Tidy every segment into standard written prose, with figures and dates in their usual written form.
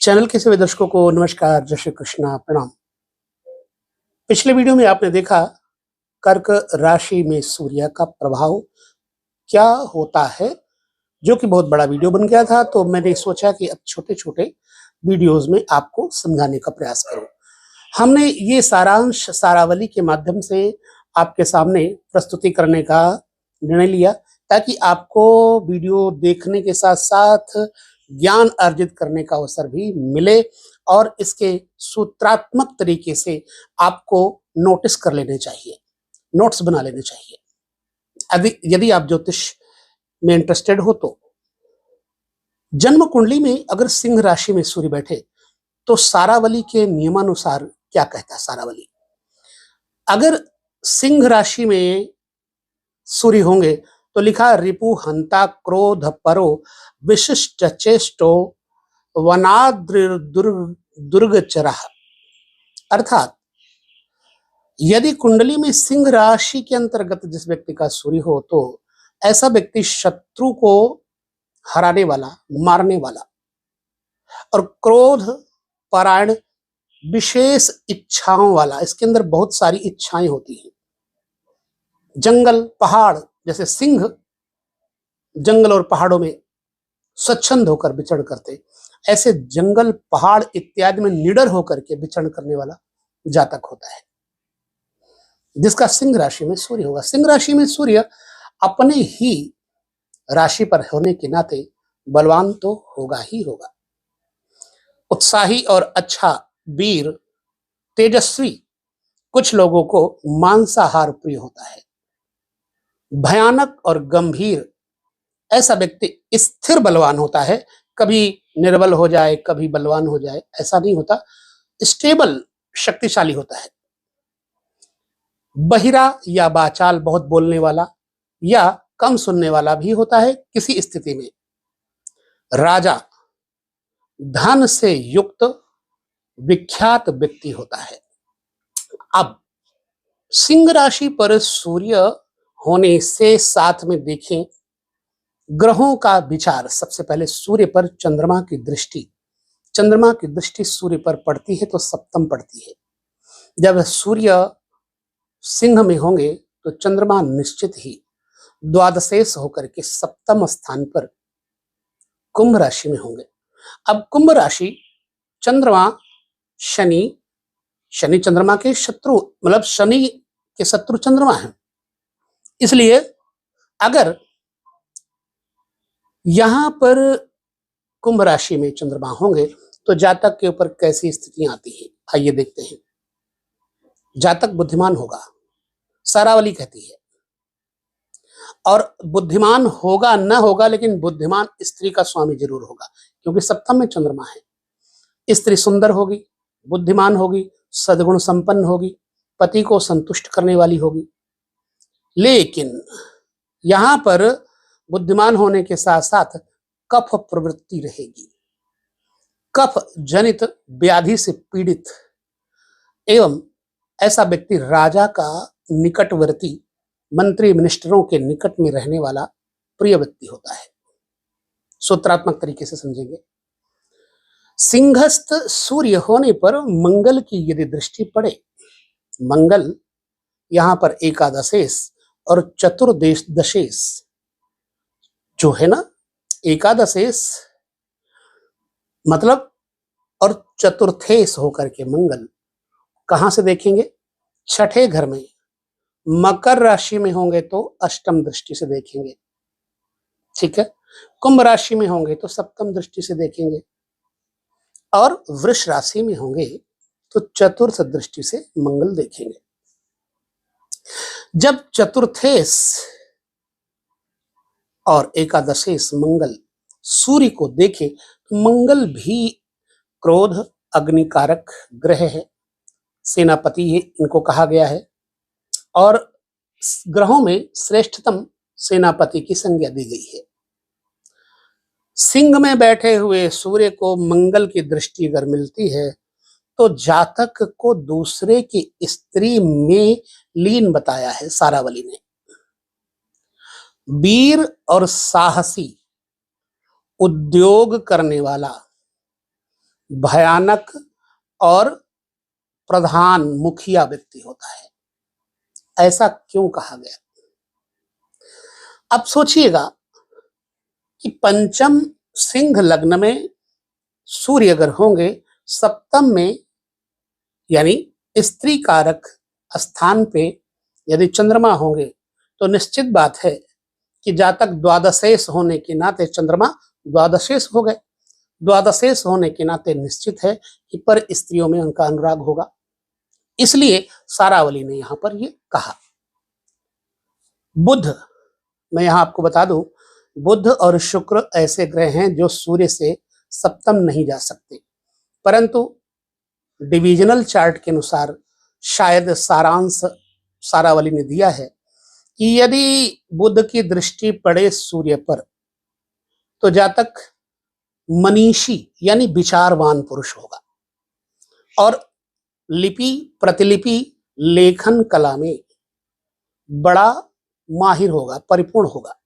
Channel के सभी दर्शकों को नमस्कार, जय श्री कृष्णा, प्रणाम। पिछले वीडियो में आपने देखा कर्क राशि में सूर्य का प्रभाव क्या होता है, जो कि बहुत बड़ा वीडियो बन गया था। तो मैंने सोचा कि अब छोटे छोटे वीडियोस में आपको समझाने का प्रयास करूं। हमने ये सारांश सारावली के माध्यम से आपके सामने प्रस्तुति करने का निर्णय लिया, ताकि आपको वीडियो देखने के साथ साथ ज्ञान अर्जित करने का अवसर भी मिले और इसके सूत्रात्मक तरीके से आपको नोटिस कर लेने चाहिए, नोट्स बना लेने चाहिए। यदि आप ज्योतिष में इंटरेस्टेड हो तो जन्म कुंडली में अगर सिंह राशि में सूर्य बैठे तो सारावली के नियमानुसार क्या कहता है सारावली। अगर सिंह राशि में सूर्य होंगे तो लिखा रिपु हंता क्रोध परो विशिष्ट चेष्टो वनाद्र दुर्ग चरह। अर्थात यदि कुंडली में सिंह राशि के अंतर्गत जिस व्यक्ति का सूर्य हो तो ऐसा व्यक्ति शत्रु को हराने वाला, मारने वाला और क्रोध परायण, विशेष इच्छाओं वाला। इसके अंदर बहुत सारी इच्छाएं होती हैं। जंगल पहाड़, जैसे सिंह जंगल और पहाड़ों में स्वच्छंद होकर विचरण करते, ऐसे जंगल पहाड़ इत्यादि में निडर होकर के विचरण करने वाला जातक होता है जिसका सिंह राशि में सूर्य होगा। सिंह राशि में सूर्य अपने ही राशि पर होने के नाते बलवान तो होगा ही होगा, उत्साही और अच्छा, वीर, तेजस्वी। कुछ लोगों को मांसाहार प्रिय होता है। भयानक और गंभीर, ऐसा व्यक्ति स्थिर बलवान होता है। कभी निर्बल हो जाए, कभी बलवान हो जाए, ऐसा नहीं होता। स्टेबल, शक्तिशाली होता है। बहिरा या बाचाल, बहुत बोलने वाला या कम सुनने वाला भी होता है किसी स्थिति में। राजा, धन से युक्त विख्यात व्यक्ति होता है। अब सिंह राशि पर सूर्य होने से साथ में देखें ग्रहों का विचार। सबसे पहले सूर्य पर चंद्रमा की दृष्टि सूर्य पर पड़ती है तो सप्तम पड़ती है। जब सूर्य सिंह में होंगे तो चंद्रमा निश्चित ही द्वादशेष होकर के सप्तम स्थान पर कुंभ राशि में होंगे। अब कुंभ राशि, चंद्रमा शनि चंद्रमा के शत्रु, मतलब शनि के शत्रु चंद्रमा है। इसलिए अगर यहां पर कुंभ राशि में चंद्रमा होंगे तो जातक के ऊपर कैसी स्थितियां आती हैं, आइए देखते हैं। जातक बुद्धिमान होगा, सारावली कहती है। और बुद्धिमान होगा न होगा, लेकिन बुद्धिमान स्त्री का स्वामी जरूर होगा, क्योंकि सप्तम में चंद्रमा है। स्त्री सुंदर होगी, बुद्धिमान होगी, सद्गुण संपन्न होगी, पति को संतुष्ट करने वाली होगी। लेकिन यहां पर बुद्धिमान होने के साथ साथ कफ प्रवृत्ति रहेगी। कफ जनित व्याधि से पीड़ित एवं ऐसा व्यक्ति राजा का निकटवर्ती, मंत्री मिनिस्टरों के निकट में रहने वाला प्रिय व्यक्ति होता है। सूत्रात्मक तरीके से समझेंगे। सिंहस्थ सूर्य होने पर मंगल की यदि दृष्टि पड़े, मंगल यहां पर एकादशेष और चतुर्दशेष जो है ना, एकादशेष मतलब और चतुर्थेश होकर के मंगल कहां से देखेंगे? छठे घर में। मकर राशि में होंगे तो अष्टम दृष्टि से देखेंगे, ठीक है। कुंभ राशि में होंगे तो सप्तम दृष्टि से देखेंगे और वृष राशि में होंगे तो चतुर्थ दृष्टि से मंगल देखेंगे। जब चतुर्थेश और एकादशेश मंगल सूर्य को देखे तो मंगल भी क्रोध अग्निकारक ग्रह है, सेनापति है इनको कहा गया है, और ग्रहों में श्रेष्ठतम सेनापति की संज्ञा दी गई है। सिंह में बैठे हुए सूर्य को मंगल की दृष्टि अगर मिलती है तो जातक को दूसरे की स्त्री में लीन बताया है सारावली ने। वीर और साहसी, उद्योग करने वाला, भयानक और प्रधान मुखिया व्यक्ति होता है। ऐसा क्यों कहा गया? अब सोचिएगा कि पंचम सिंह लग्न में सूर्य अगर होंगे, सप्तम में यानी स्त्री कारक स्थान पे यदि चंद्रमा होंगे, तो निश्चित बात है कि जातक द्वादशेष होने के नाते, चंद्रमा द्वादशेष हो गए, द्वादशेष होने के नाते निश्चित है कि पर स्त्रियों में उनका अनुराग होगा। इसलिए सारावली ने यहां पर ये कहा। बुध, मैं यहां आपको बता दूं, बुध और शुक्र ऐसे ग्रह हैं जो सूर्य से सप्तम नहीं जा सकते, परंतु डिविजनल चार्ट के अनुसार शायद सारांश सारावली ने दिया है कि यदि बुध की दृष्टि पड़े सूर्य पर, तो जातक मनीषी यानी विचारवान पुरुष होगा और लिपि प्रतिलिपि लेखन कला में बड़ा माहिर होगा, परिपूर्ण होगा,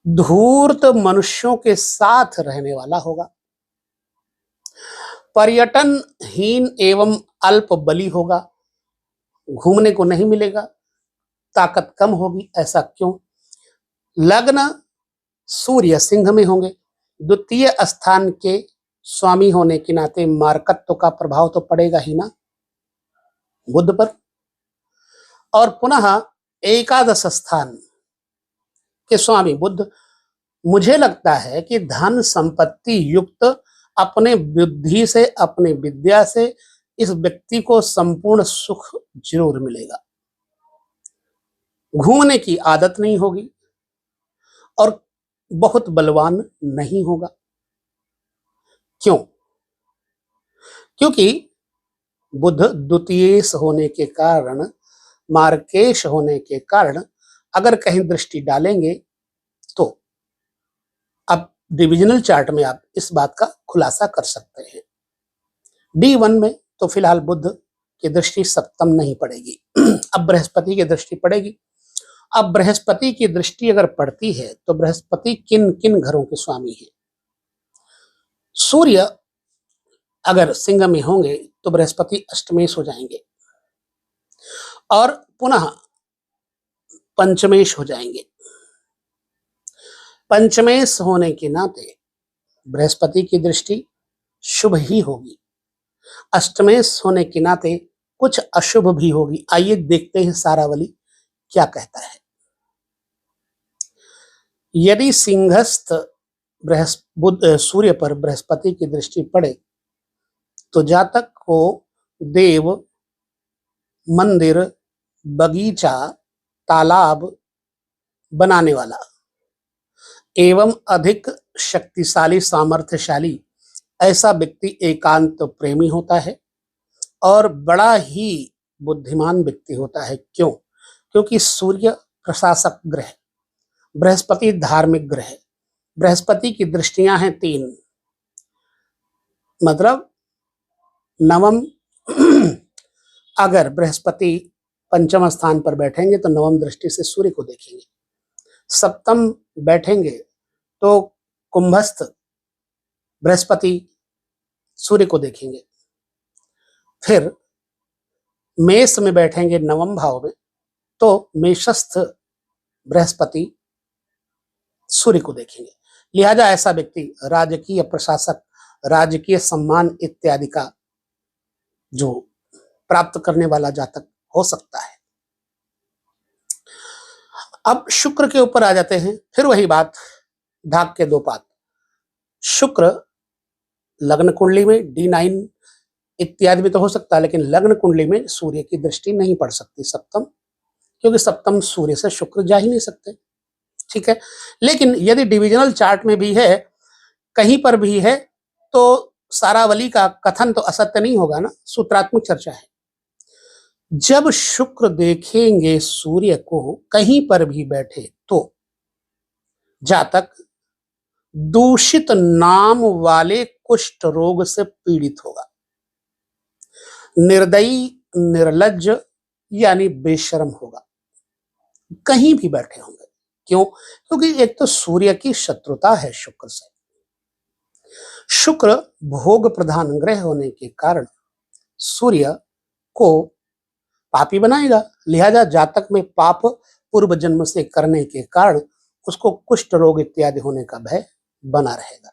धूर्त मनुष्यों के साथ रहने वाला होगा, पर्यटनहीन एवं अल्प बली होगा, घूमने को नहीं मिलेगा, ताकत कम होगी। ऐसा क्यों? लग्न सूर्य सिंह में होंगे, द्वितीय स्थान के स्वामी होने के नाते मार्कत्व का प्रभाव तो पड़ेगा ही ना बुध पर, और पुनः एकादश स्थान के स्वामी बुध, मुझे लगता है कि धन संपत्ति युक्त अपने बुद्धि से, अपने विद्या से इस व्यक्ति को संपूर्ण सुख जरूर मिलेगा। घूमने की आदत नहीं होगी और बहुत बलवान नहीं होगा। क्यों? क्योंकि बुध द्वितीयेश होने के कारण, मार्केश होने के कारण अगर कहीं दृष्टि डालेंगे तो अब डिविजनल चार्ट में आप इस बात का खुलासा कर सकते हैं। D1 में तो फिलहाल बुध की दृष्टि सप्तम नहीं पड़ेगी, अब बृहस्पति की दृष्टि पड़ेगी। अब बृहस्पति की दृष्टि अगर पड़ती है तो बृहस्पति किन किन घरों के स्वामी हैं? सूर्य अगर सिंह में होंगे तो बृहस्पति अष्टमेश हो जाएंगे और पुनः पंचमेश हो जाएंगे। पंचमेश होने के नाते बृहस्पति की दृष्टि शुभ ही होगी, अष्टमेश होने के नाते कुछ अशुभ भी होगी। आइए देखते हैं सारावली क्या कहता है। यदि सिंहस्थ सूर्य पर बृहस्पति की दृष्टि पड़े तो जातक को देव, मंदिर, बगीचा, तालाब बनाने वाला एवं अधिक शक्तिशाली, सामर्थ्यशाली ऐसा व्यक्ति एकांत प्रेमी होता है और बड़ा ही बुद्धिमान व्यक्ति होता है। क्यों? क्योंकि सूर्य प्रशासक ग्रह, बृहस्पति धार्मिक ग्रह, बृहस्पति की दृष्टियां हैं 3, मतलब नवम अगर बृहस्पति पंचम स्थान पर बैठेंगे तो नवम दृष्टि से सूर्य को देखेंगे, सप्तम बैठेंगे तो कुंभस्थ बृहस्पति सूर्य को देखेंगे, फिर मेष में बैठेंगे नवम भाव में तो मेषस्थ बृहस्पति सूर्य को देखेंगे। लिहाजा ऐसा व्यक्ति राजकीय प्रशासक, राजकीय सम्मान इत्यादि का जो प्राप्त करने वाला जातक हो सकता है। अब शुक्र के ऊपर आ जाते हैं, फिर वही बात, ढाक के 2 पात। शुक्र लग्न कुंडली में D9 इत्यादि में तो हो सकता है, लेकिन लग्न कुंडली में सूर्य की दृष्टि नहीं पड़ सकती सप्तम, क्योंकि सप्तम सूर्य से शुक्र जा ही नहीं सकते। ठीक है, लेकिन यदि डिविजनल चार्ट में भी है, कहीं पर भी है, तो सारावली का कथन तो असत्य नहीं होगा ना, सूत्रात्मक चर्चा है। जब शुक्र देखेंगे सूर्य को कहीं पर भी बैठे तो जातक दूषित नाम वाले कुष्ठ रोग से पीड़ित होगा, निर्दयी, निर्लज्ज यानी बेशर्म होगा, कहीं भी बैठे होंगे। क्यों? क्योंकि एक तो सूर्य की शत्रुता है शुक्र से। शुक्र भोग प्रधान ग्रह होने के कारण सूर्य को पापी बनाएगा, लिहाजा जातक में पाप पूर्व जन्म से करने के कारण उसको कुष्ठ रोग इत्यादि होने का भय बना रहेगा।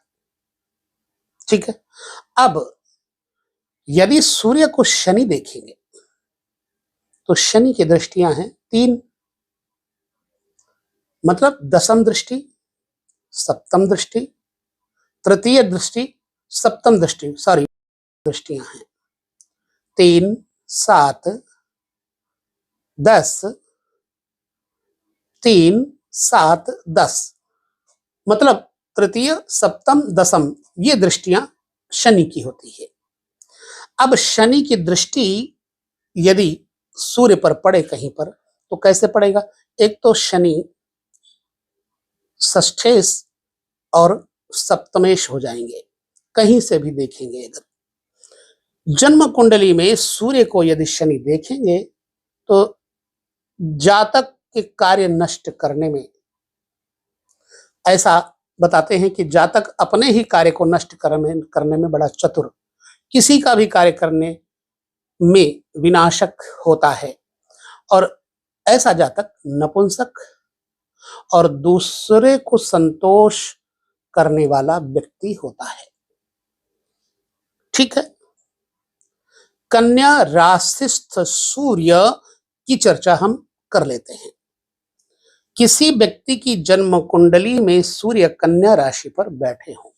ठीक है। अब यदि सूर्य को शनि देखेंगे तो शनि की दृष्टियां हैं 3, मतलब दशम दृष्टि, सप्तम दृष्टि, तृतीय दृष्टि, सप्तम दृष्टि, सॉरी दृष्टियां हैं 3, 7, 10, 3, 7, 10, मतलब तृतीय, सप्तम, दशम, ये दृष्टियां शनि की होती है। अब शनि की दृष्टि यदि सूर्य पर पड़े कहीं पर तो कैसे पड़ेगा? एक तो शनि षष्ठेश और सप्तमेश हो जाएंगे, कहीं से भी देखेंगे। अगर जन्म कुंडली में सूर्य को यदि शनि देखेंगे तो जातक के कार्य नष्ट करने में, ऐसा बताते हैं कि जातक अपने ही कार्य को नष्ट करने में बड़ा चतुर, किसी का भी कार्य करने में विनाशक होता है, और ऐसा जातक नपुंसक और दूसरे को संतोष करने वाला व्यक्ति होता है। ठीक है। कन्या राशिस्थ सूर्य की चर्चा हम कर लेते हैं। किसी व्यक्ति की जन्म कुंडली में सूर्य कन्या राशि पर बैठे हों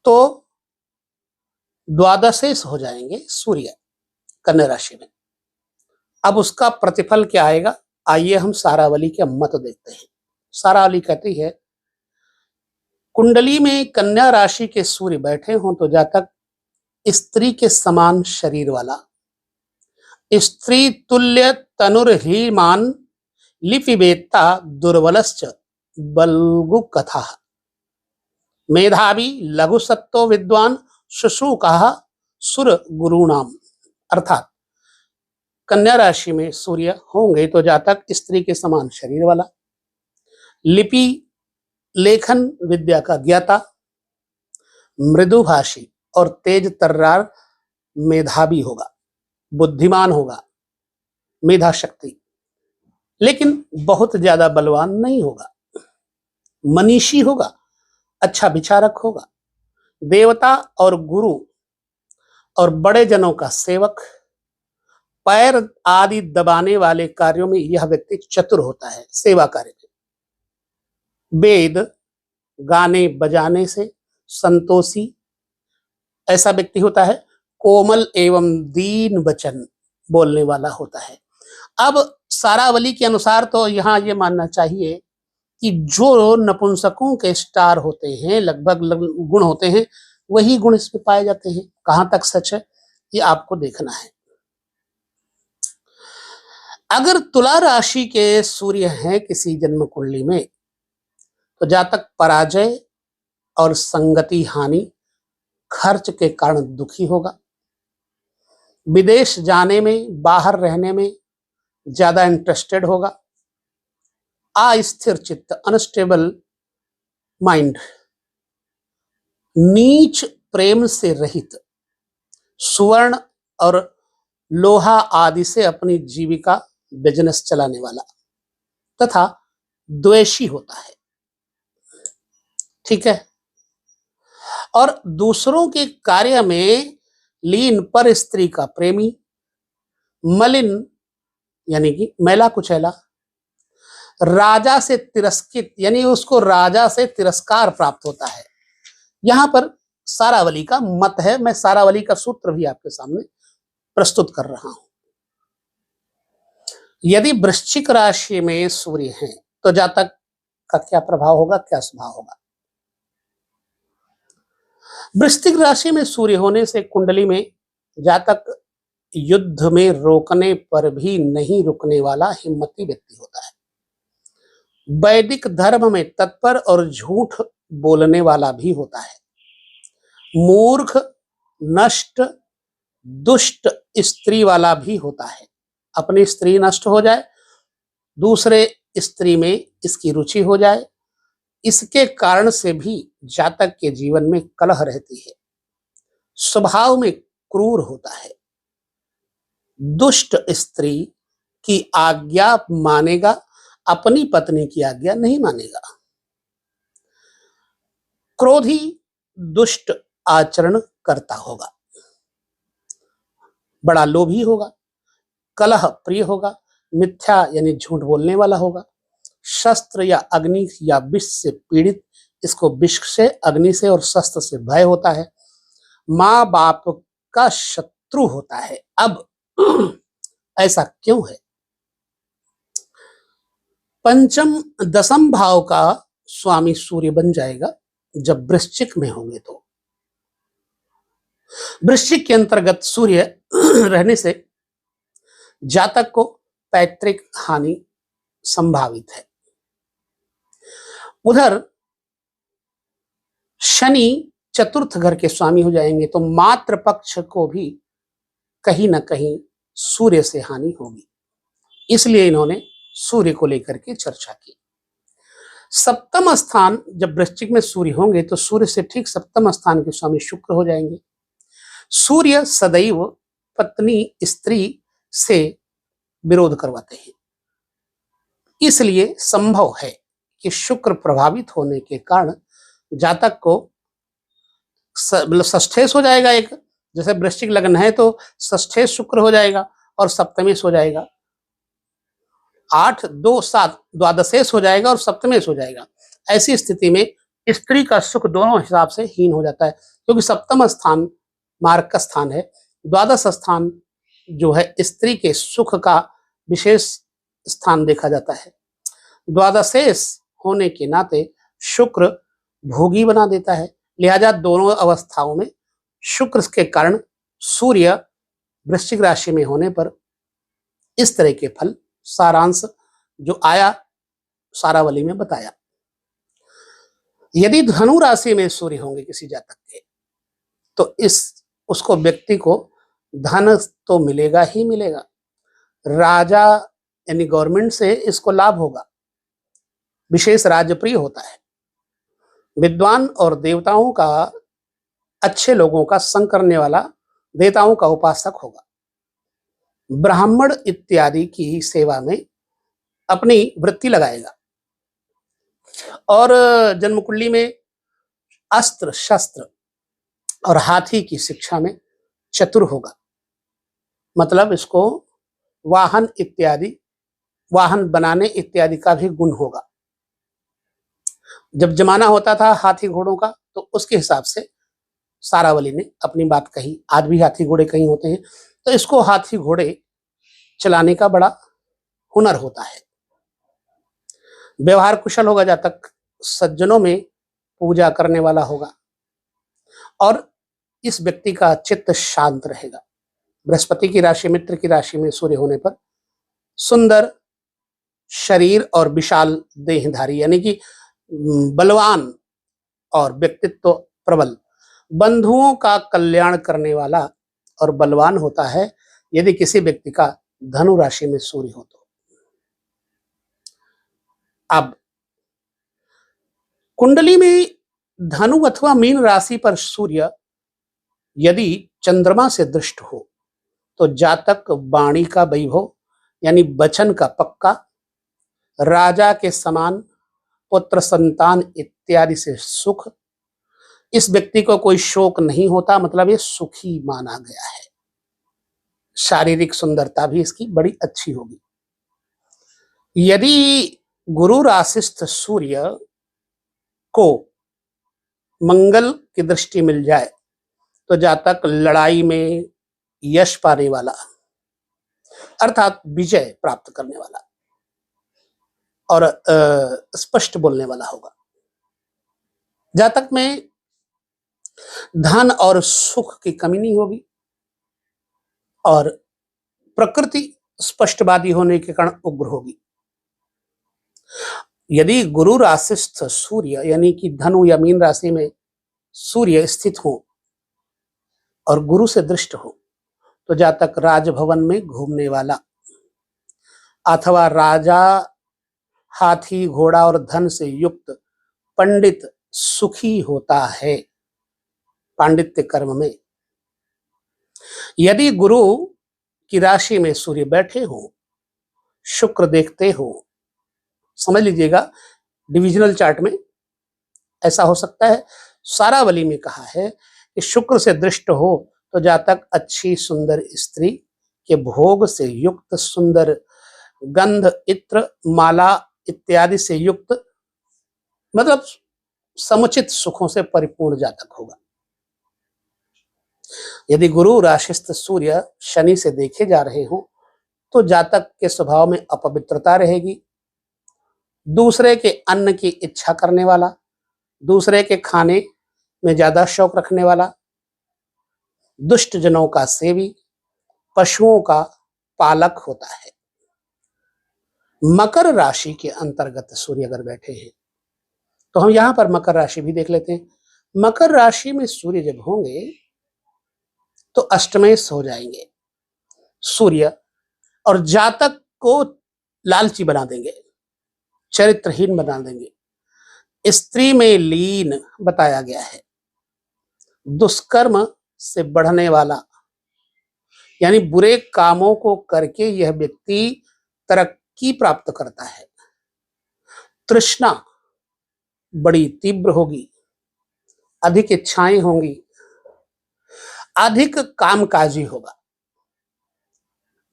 तो द्वादशेश हो जाएंगे सूर्य कन्या राशि में। अब उसका प्रतिफल क्या आएगा? आइए हम सारावली के मत देखते हैं। सारावली कहती है, कुंडली में कन्या राशि के सूर्य बैठे हों तो जातक स्त्री के समान शरीर वाला, स्त्री तुल्य तनुर्हीमान, लिपिवेत्ता दुर्बलश्च बल्गु कथा, मेधावी लघु सत्तो विद्वान शुश्रूषा सुर गुरुणाम। अर्थात कन्या राशि में सूर्य होंगे तो जातक स्त्री के समान शरीर वाला, लिपि लेखन विद्या का ज्ञाता, मृदुभाषी और तेज तर्रार मेधावी होगा, बुद्धिमान होगा, मेधा शक्ति, लेकिन बहुत ज्यादा बलवान नहीं होगा, मनीषी होगा, अच्छा विचारक होगा, देवता और गुरु और बड़े जनों का सेवक, पैर आदि दबाने वाले कार्यों में यह व्यक्ति चतुर होता है, सेवा कार्य में, वेद गाने बजाने से संतोषी ऐसा व्यक्ति होता है, कोमल एवं दीन वचन बोलने वाला होता है। अब सारावली के अनुसार तो यहाँ ये मानना चाहिए कि जो नपुंसकों के स्टार होते हैं, लगभग गुण होते हैं, वही गुण इसमें पाए जाते हैं। कहां तक सच है ये आपको देखना है। अगर तुला राशि के सूर्य हैं किसी जन्म कुंडली में तो जातक पराजय और संगति हानि, खर्च के कारण दुखी होगा, विदेश जाने में, बाहर रहने में ज्यादा इंटरेस्टेड होगा, अस्थिर चित्त, अनस्टेबल माइंड, नीच प्रेम से रहित, सुवर्ण और लोहा आदि से अपनी जीविका बिजनेस चलाने वाला तथा द्वेषी होता है। ठीक है। और दूसरों के कार्य में लीन पर स्त्री का प्रेमी, मलिन यानी कि मैला कुचैला, राजा से तिरस्कृत यानी उसको राजा से तिरस्कार प्राप्त होता है। यहां पर सारावली का मत है, मैं सारावली का सूत्र भी आपके सामने प्रस्तुत कर रहा हूं। यदि वृश्चिक राशि में सूर्य है तो जातक का क्या प्रभाव होगा, क्या स्वभाव होगा? वृश्चिक राशि में सूर्य होने से कुंडली में जातक युद्ध में रोकने पर भी नहीं रुकने वाला हिम्मती व्यक्ति होता है, वैदिक धर्म में तत्पर और झूठ बोलने वाला भी होता है, मूर्ख, नष्ट, दुष्ट स्त्री वाला भी होता है। अपनी स्त्री नष्ट हो जाए, दूसरे स्त्री में इसकी रुचि हो जाए, इसके कारण से भी जातक के जीवन में कलह रहती है, स्वभाव में क्रूर होता है, दुष्ट स्त्री की आज्ञा मानेगा, अपनी पत्नी की आज्ञा नहीं मानेगा, क्रोधी दुष्ट आचरण करता होगा, बड़ा लोभी होगा, कलह प्रिय होगा, मिथ्या यानी झूठ बोलने वाला होगा, शस्त्र या अग्नि या विष से पीड़ित, इसको विष से, अग्नि से और शस्त्र से भय होता है, माँ बाप का शत्रु होता है। अब ऐसा क्यों है? पंचम दसम भाव का स्वामी सूर्य बन जाएगा जब वृश्चिक में होंगे। तो वृश्चिक के अंतर्गत सूर्य रहने से जातक को पैतृक हानि संभावित है। उधर शनि चतुर्थ घर के स्वामी हो जाएंगे तो मातृ पक्ष को भी कहीं ना कहीं सूर्य से हानि होगी, इसलिए इन्होंने सूर्य को लेकर के चर्चा की। सप्तम स्थान जब वृश्चिक में सूर्य होंगे तो सूर्य से ठीक सप्तम स्थान के स्वामी शुक्र हो जाएंगे। सूर्य सदैव पत्नी स्त्री से विरोध करवाते हैं, इसलिए संभव है कि शुक्र प्रभावित होने के कारण जातक को षष्ठेश हो जाएगा। एक जैसे वृश्चिक लग्न है तो षष्ठेश शुक्र हो जाएगा और सप्तमेश हो जाएगा, 8 2 7 द्वादशेश हो जाएगा और सप्तमेश हो जाएगा। ऐसी स्थिति में स्त्री का सुख दोनों हिसाब से हीन हो जाता है, क्योंकि सप्तम स्थान मार्ग का स्थान है, द्वादश स्थान जो है स्त्री के सुख का विशेष स्थान देखा जाता है। द्वादशेश होने के नाते शुक्र भोगी बना देता है, लिहाजा दोनों अवस्थाओं में शुक्र के कारण सूर्य वृश्चिक राशि में होने पर इस तरह के फल, सारांश जो आया सारावली में बताया। यदि धनु राशि में सूर्य होंगे किसी जातक के तो उसको व्यक्ति को धन तो मिलेगा ही मिलेगा, राजा यानी गवर्नमेंट से इसको लाभ होगा, विशेष राजप्रिय होता है, विद्वान और देवताओं का, अच्छे लोगों का संग करने वाला, देवताओं का उपासक होगा, ब्राह्मण इत्यादि की सेवा में अपनी वृत्ति लगाएगा और जन्म कुंडली में अस्त्र शस्त्र और हाथी की शिक्षा में चतुर होगा, मतलब इसको वाहन इत्यादि, वाहन बनाने इत्यादि का भी गुण होगा। जब जमाना होता था हाथी घोड़ों का तो उसके हिसाब से सारावली ने अपनी बात कही। आज भी हाथी घोड़े कहीं होते हैं, तो इसको हाथी घोड़े चलाने का बड़ा हुनर होता है। व्यवहार कुशल होगा जातक, सज्जनों में पूजा करने वाला होगा और इस व्यक्ति का चित्त शांत रहेगा। बृहस्पति की राशि मित्र की राशि में सूर्य होने पर सुंदर शरीर और विशाल देहधारी यानी कि बलवान और व्यक्तित्व प्रबल, बंधुओं का कल्याण करने वाला और बलवान होता है यदि किसी व्यक्ति का धनु राशि में सूर्य हो तो। अब कुंडली में धनु अथवा मीन राशि पर सूर्य यदि चंद्रमा से दृष्ट हो तो जातक वाणी का वैभव यानी वचन का पक्का, राजा के समान, पुत्र संतान इत्यादि से सुख, इस व्यक्ति को कोई शोक नहीं होता, मतलब ये सुखी माना गया है। शारीरिक सुंदरता भी इसकी बड़ी अच्छी होगी। यदि गुरु राशिस्थ सूर्य को मंगल की दृष्टि मिल जाए तो जातक लड़ाई में यश पाने वाला अर्थात विजय प्राप्त करने वाला और स्पष्ट बोलने वाला होगा। जातक में धन और सुख की कमी नहीं होगी और प्रकृति स्पष्टवादी होने के कारण उग्र होगी। यदि गुरु राशिस्थ सूर्य यानी कि धनु या मीन राशि में सूर्य स्थित हो और गुरु से दृष्ट हो तो जातक राजभवन में घूमने वाला अथवा राजा, हाथी घोड़ा और धन से युक्त पंडित सुखी होता है पांडित्य कर्म में। यदि गुरु की राशि में सूर्य बैठे हो, शुक्र देखते हो, समझ लीजिएगा डिविजनल चार्ट में ऐसा हो सकता है। सारावली में कहा है कि शुक्र से दृष्ट हो तो जातक अच्छी सुंदर स्त्री के भोग से युक्त, सुंदर गंध, इत्र, माला इत्यादि से युक्त, मतलब समुचित सुखों से परिपूर्ण जातक होगा। यदि गुरु राशिस्थ सूर्य शनि से देखे जा रहे हो तो जातक के स्वभाव में अपवित्रता रहेगी, दूसरे के अन्न की इच्छा करने वाला, दूसरे के खाने में ज्यादा शौक रखने वाला, दुष्ट जनों का सेवी, पशुओं का पालक होता है। मकर राशि के अंतर्गत सूर्य अगर बैठे हैं तो हम यहां पर मकर राशि भी देख लेते हैं। मकर राशि में सूर्य जब होंगे तो अष्टमेश हो जाएंगे सूर्य, और जातक को लालची बना देंगे, चरित्रहीन बना देंगे, स्त्री में लीन बताया गया है, दुष्कर्म से बढ़ने वाला, यानी बुरे कामों को करके यह व्यक्ति तरक्की प्राप्त करता है। तृष्णा बड़ी तीव्र होगी, अधिक इच्छाएं होंगी, अधिक कामकाजी होगा,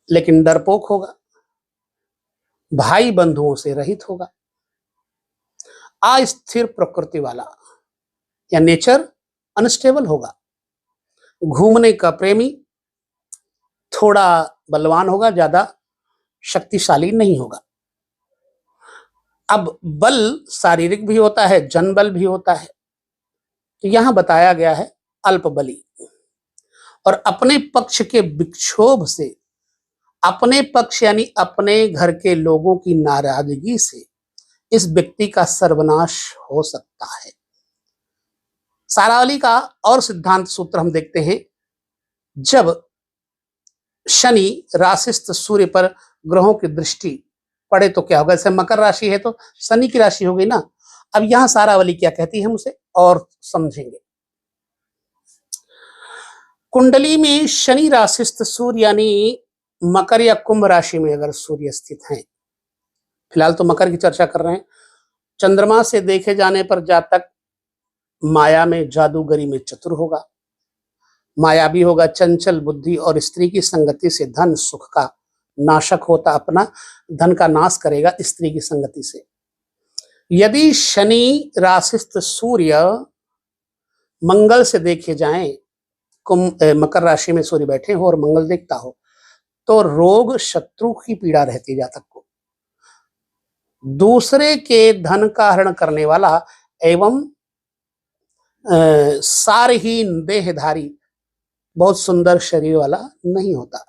लेकिन डरपोक होगा, भाई बंधुओं से रहित होगा, अस्थिर प्रकृति वाला या नेचर अनस्टेबल होगा, घूमने का प्रेमी, थोड़ा बलवान होगा, ज्यादा शक्तिशाली नहीं होगा। अब बल शारीरिक भी होता है, जनबल भी होता है, तो यहां बताया गया है अल्प बली, और अपने पक्ष के विक्षोभ से, अपने पक्ष यानी अपने घर के लोगों की नाराजगी से इस व्यक्ति का सर्वनाश हो सकता है। सारावली का और सिद्धांत सूत्र हम देखते हैं, जब शनि राशिस्थ सूर्य पर ग्रहों की दृष्टि पड़े तो क्या होगा। जैसे मकर राशि है तो शनि की राशि हो गई ना। अब यहां सारावली क्या कहती है हम उसे और समझेंगे। कुंडली में शनि राशिस्थ सूर्य यानी मकर या कुंभ राशि में अगर सूर्य स्थित है, फिलहाल तो मकर की चर्चा कर रहे हैं, चंद्रमा से देखे जाने पर जातक माया में, जादूगरी में चतुर होगा, मायावी होगा, चंचल बुद्धि और स्त्री की संगति से धन सुख का नाशक होता, अपना धन का नाश करेगा स्त्री की संगति से। यदि शनि राशिस्थ सूर्य मंगल से देखे जाएं, मकर राशि में सूर्य बैठे हो और मंगल देखता हो तो रोग शत्रु की पीड़ा रहती है जातक को, दूसरे के धन का हरण करने वाला एवं सारहीन देहधारी, बहुत सुंदर शरीर वाला नहीं होता,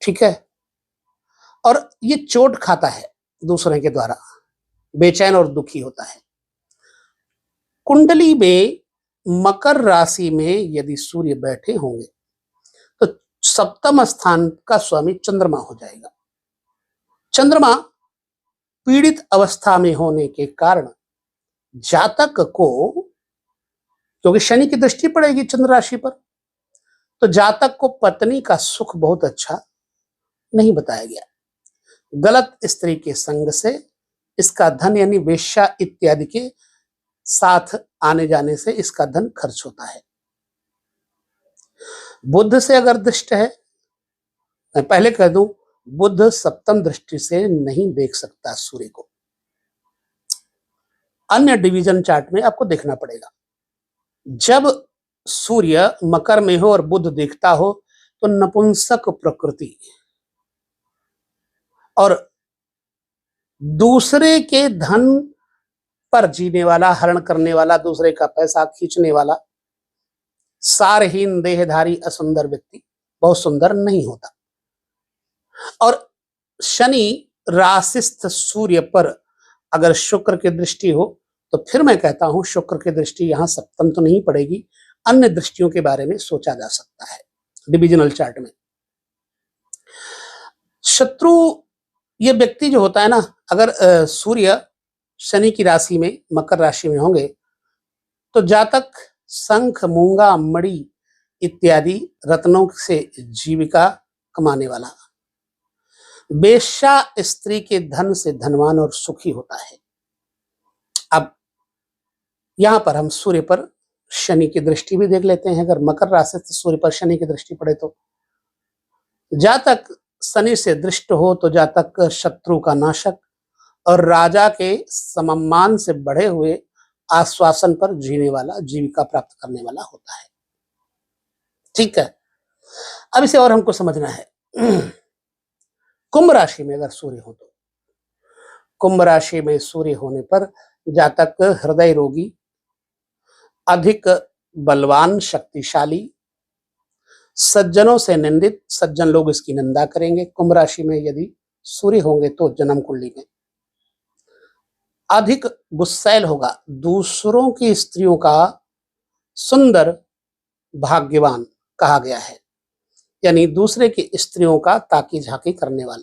ठीक है। और ये चोट खाता है दूसरे के द्वारा, बेचैन और दुखी होता है। कुंडली में मकर राशि में यदि सूर्य बैठे होंगे तो सप्तम स्थान का स्वामी चंद्रमा हो जाएगा। चंद्रमा पीड़ित अवस्था में होने के कारण जातक को, क्योंकि शनि की दृष्टि पड़ेगी चंद्र राशि पर, तो जातक को पत्नी का सुख बहुत अच्छा नहीं बताया गया। गलत स्त्री के संग से इसका धन यानी वेश्या इत्यादि के साथ आने जाने से इसका धन खर्च होता है। बुध से अगर दृष्ट है, मैं पहले कह दूं, बुध सप्तम दृष्टि से नहीं देख सकता सूर्य को, अन्य डिवीजन चार्ट में आपको देखना पड़ेगा। जब सूर्य मकर में हो और बुध देखता हो तो नपुंसक प्रकृति और दूसरे के धन पर जीने वाला, हरण करने वाला, दूसरे का पैसा खींचने वाला, सारहीन देहधारी असुंदर व्यक्ति बहुत सुंदर नहीं होता। और शनि राशिस्थ सूर्य पर अगर शुक्र की दृष्टि हो तो फिर मैं कहता हूं शुक्र की दृष्टि यहां सप्तम तो नहीं पड़ेगी, अन्य दृष्टियों के बारे में सोचा जा सकता है डिविजनल चार्ट में। शत्रु ये व्यक्ति जो होता है ना, अगर सूर्य शनि की राशि में मकर राशि में होंगे तो जातक शंख, मूंगा, मणि इत्यादि रत्नों से जीविका कमाने वाला, वेश्या स्त्री के धन से धनवान और सुखी होता है। अब यहां पर हम सूर्य पर शनि की दृष्टि भी देख लेते हैं। अगर मकर राशि से सूर्य पर शनि की दृष्टि पड़े तो जातक शनि से दृष्ट हो तो जातक शत्रु का नाशक और राजा के सम्मान से बढ़े हुए आश्वासन पर जीने वाला, जीविका प्राप्त करने वाला होता है। ठीक है, अब इसे और हमको समझना है। कुंभ राशि में अगर सूर्य हो तो कुंभ राशि में सूर्य होने पर जातक हृदय रोगी, अधिक बलवान, शक्तिशाली, सज्जनों से निंदित, सज्जन लोग इसकी निंदा करेंगे। कुंभ राशि में यदि सूर्य होंगे तो जन्म कुंडली में अधिक गुस्सैल होगा, दूसरों की स्त्रियों का सुंदर भाग्यवान कहा गया है, यानी दूसरे की स्त्रियों का ताकी झाकी करने वाला,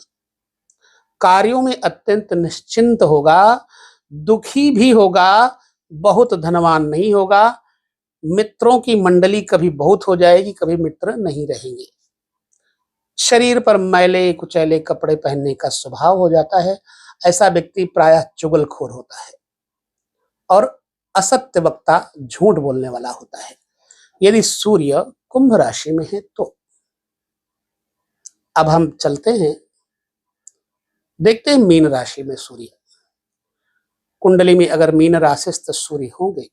कार्यों में अत्यंत निश्चिंत होगा, दुखी भी होगा, बहुत धनवान नहीं होगा, मित्रों की मंडली कभी बहुत हो जाएगी, कभी मित्र नहीं रहेंगे। शरीर पर मैले कुचैले कपड़े पहनने का स्वभाव हो जाता है। ऐसा व्यक्ति प्रायः चुगलखोर होता है और असत्य वक्ता, झूठ बोलने वाला होता है यदि सूर्य कुंभ राशि में है तो। अब हम चलते हैं, देखते हैं मीन राशि में सूर्य। कुंडली में अगर मीन राशिस्थ सूर्य होंगे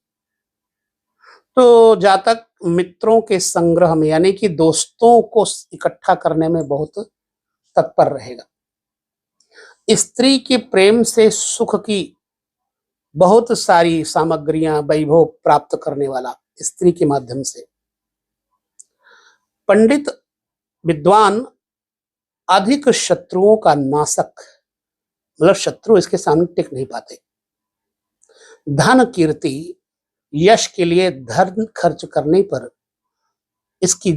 तो जातक मित्रों के संग्रह में, यानी कि दोस्तों को इकट्ठा करने में बहुत तत्पर रहेगा। स्त्री के प्रेम से सुख की बहुत सारी सामग्रियां, वैभव प्राप्त करने वाला स्त्री के माध्यम से। पंडित, विद्वान, अधिक शत्रुओं का नाशक, मतलब शत्रु इसके सामने टिक नहीं पाते। धन, कीर्ति, यश के लिए धन खर्च करने पर इसकी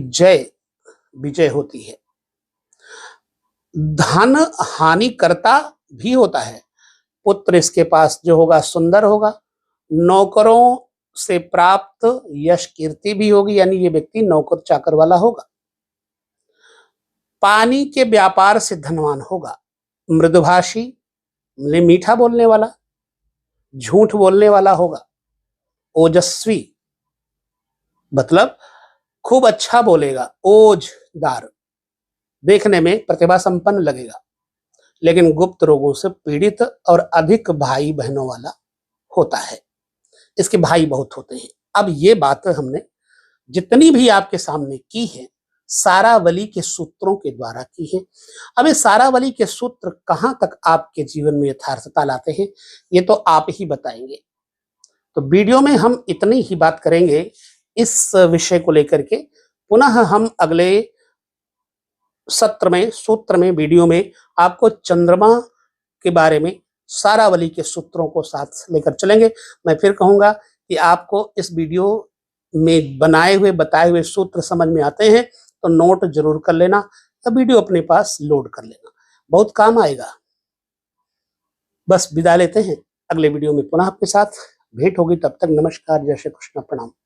विजय होती है। धन हानि करता भी होता है। पुत्र इसके पास जो होगा सुंदर होगा, नौकरों से प्राप्त यश कीर्ति भी होगी, यानी ये व्यक्ति नौकर चाकर वाला होगा। पानी के व्यापार से धनवान होगा। मृदुभाषी, मीठा बोलने वाला, झूठ बोलने वाला होगा। ओजस्वी मतलब खूब अच्छा बोलेगा, ओजदार, देखने में प्रतिभा संपन्न लगेगा, लेकिन गुप्त रोगों से पीड़ित और अधिक भाई बहनों वाला होता है। इसके भाई बहुत होते हैं। अब ये बात हमने जितनी भी आपके सामने की है सारावली के सूत्रों के द्वारा की है। अब ये सारावली के सूत्र कहां तक आपके जीवन में यथार्थता लाते हैं ये तो आप ही बताएंगे। तो वीडियो में हम इतनी ही बात करेंगे इस विषय को लेकर के। पुनः हम अगले सत्र में, सूत्र में, वीडियो में आपको चंद्रमा के बारे में सारावली के सूत्रों को साथ लेकर चलेंगे। मैं फिर कहूंगा कि आपको इस वीडियो में बनाए हुए, बताए हुए सूत्र समझ में आते हैं तो नोट जरूर कर लेना या वीडियो अपने पास लोड कर लेना, बहुत काम आएगा। बस विदा लेते हैं, अगले वीडियो में पुनः आपके साथ भेंट होगी। तब तक नमस्कार, जय श्री कृष्ण, प्रणाम।